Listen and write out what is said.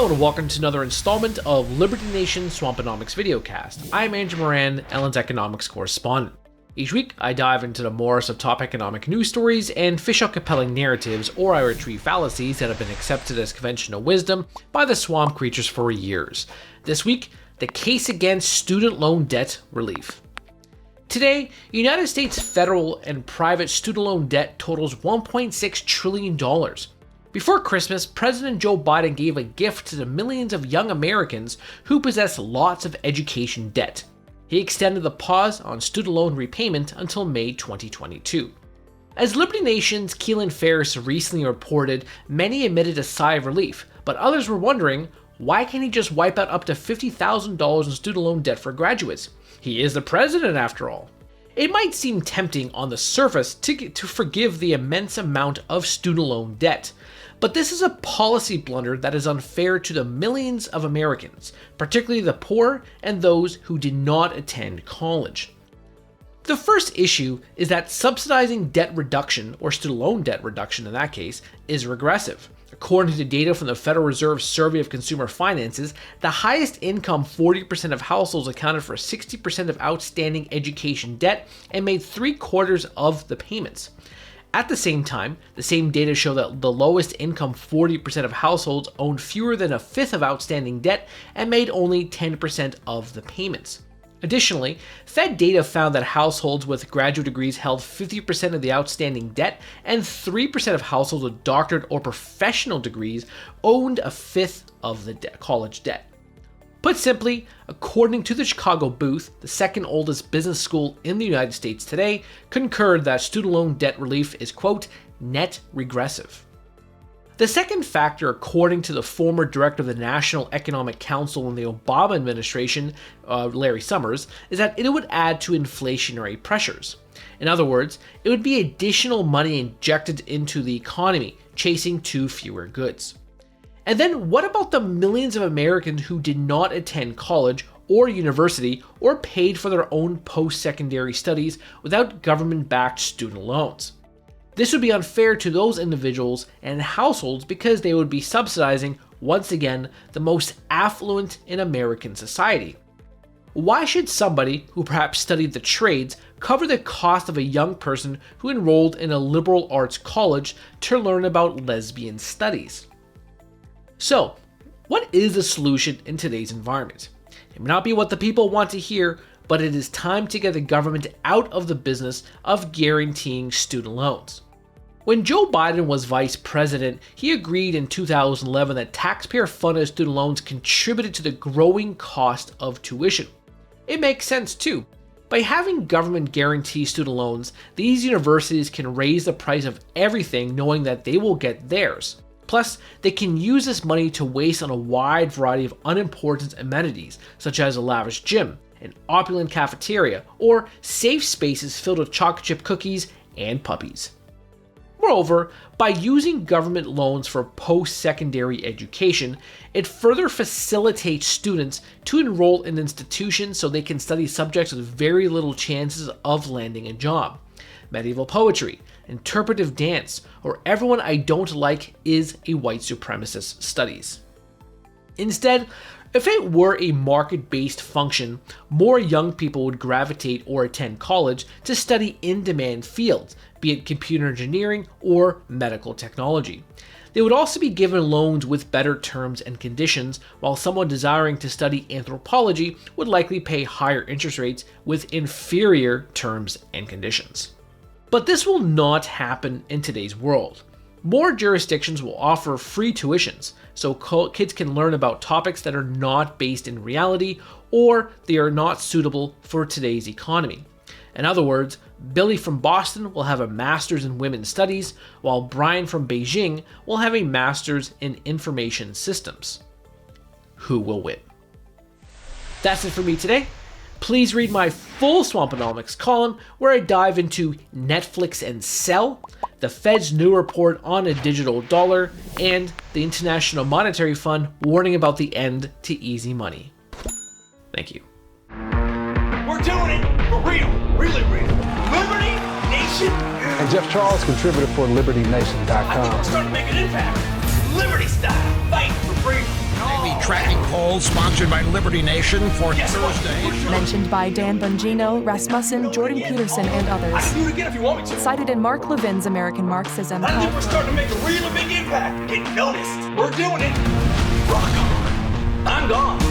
and welcome to another installment of Liberty Nation Swamponomics videocast. I'm Andrew Moran, Ellen's economics correspondent. Each week, I dive into the morass of top economic news stories and fish out compelling narratives, or I retrieve fallacies that have been accepted as conventional wisdom by the swamp creatures for years. This week, the case against student loan debt relief. Today, United States federal and private student loan debt totals $1.6 trillion. Before Christmas, President Joe Biden gave a gift to the millions of young Americans who possess lots of education debt. He extended the pause on student loan repayment until May 2022. As Liberty Nation's Keelan Ferris recently reported, many emitted a sigh of relief, but others were wondering, why can't he just wipe out up to $50,000 in student loan debt for graduates? He is the president after all. It might seem tempting on the surface to forgive the immense amount of student loan debt, but this is a policy blunder that is unfair to the millions of Americans, particularly the poor and those who did not attend college. The first issue is that subsidizing debt reduction, or student loan debt reduction in that case, is regressive. According to data from the Federal Reserve Survey of Consumer Finances, the highest income 40% of households accounted for 60% of outstanding education debt and made 3/4 of the payments. At the same time, the same data show that the lowest income 40% of households owned fewer than a fifth of outstanding debt and made only 10% of the payments. Additionally, Fed data found that households with graduate degrees held 50% of the outstanding debt, and 3% of households with doctorate or professional degrees owned a fifth of the college debt. Put simply, according to the Chicago Booth, the second oldest business school in the United States today, concurred that student loan debt relief is, quote, net regressive. The second factor, according to the former director of the National Economic Council in the Obama administration, Larry Summers, is that it would add to inflationary pressures. In other words, it would be additional money injected into the economy, chasing too fewer goods. And then what about the millions of Americans who did not attend college or university or paid for their own post-secondary studies without government-backed student loans? This would be unfair to those individuals and households because they would be subsidizing, once again, the most affluent in American society. Why should somebody who perhaps studied the trades cover the cost of a young person who enrolled in a liberal arts college to learn about lesbian studies? So, what is the solution in today's environment? It may not be what the people want to hear, but it is time to get the government out of the business of guaranteeing student loans. When Joe Biden was vice president, he agreed in 2011 that taxpayer-funded student loans contributed to the growing cost of tuition. It makes sense too. By having government guarantee student loans, these universities can raise the price of everything knowing that they will get theirs. Plus, they can use this money to waste on a wide variety of unimportant amenities, such as a lavish gym, an opulent cafeteria, or safe spaces filled with chocolate chip cookies and puppies. Moreover, by using government loans for post-secondary education, it further facilitates students to enroll in institutions so they can study subjects with very little chances of landing a job. Medieval poetry, interpretive dance, or everyone I don't like is a white supremacist studies. Instead, if it were a market-based function, more young people would gravitate or attend college to study in-demand fields, be it computer engineering or medical technology. They would also be given loans with better terms and conditions, while someone desiring to study anthropology would likely pay higher interest rates with inferior terms and conditions. But this will not happen in today's world. More jurisdictions will offer free tuitions, so kids can learn about topics that are not based in reality or they are not suitable for today's economy. In other words, Billy from Boston will have a master's in women's studies, while Brian from Beijing will have a master's in information systems. Who will win? That's it for me today. Please read my full Swamponomics column where I dive into Netflix and Sell, the Fed's new report on a digital dollar, and the International Monetary Fund warning about the end to easy money. Thank you. We're doing it for real, really real. Liberty Nation. And Jeff Charles, contributor for LibertyNation.com. I think we're starting to make an impact. Liberty style, fight for freedom. Hole, sponsored by Liberty Nation for Guess what? Thursday. Mentioned by Dan Bongino, Rasmussen, Jordan Peterson, and I others. can do it again if you want me to. Cited in Mark Levin's American Marxism. I think we're starting to make a really big impact. Get noticed. We're doing it. Rock on. I'm gone.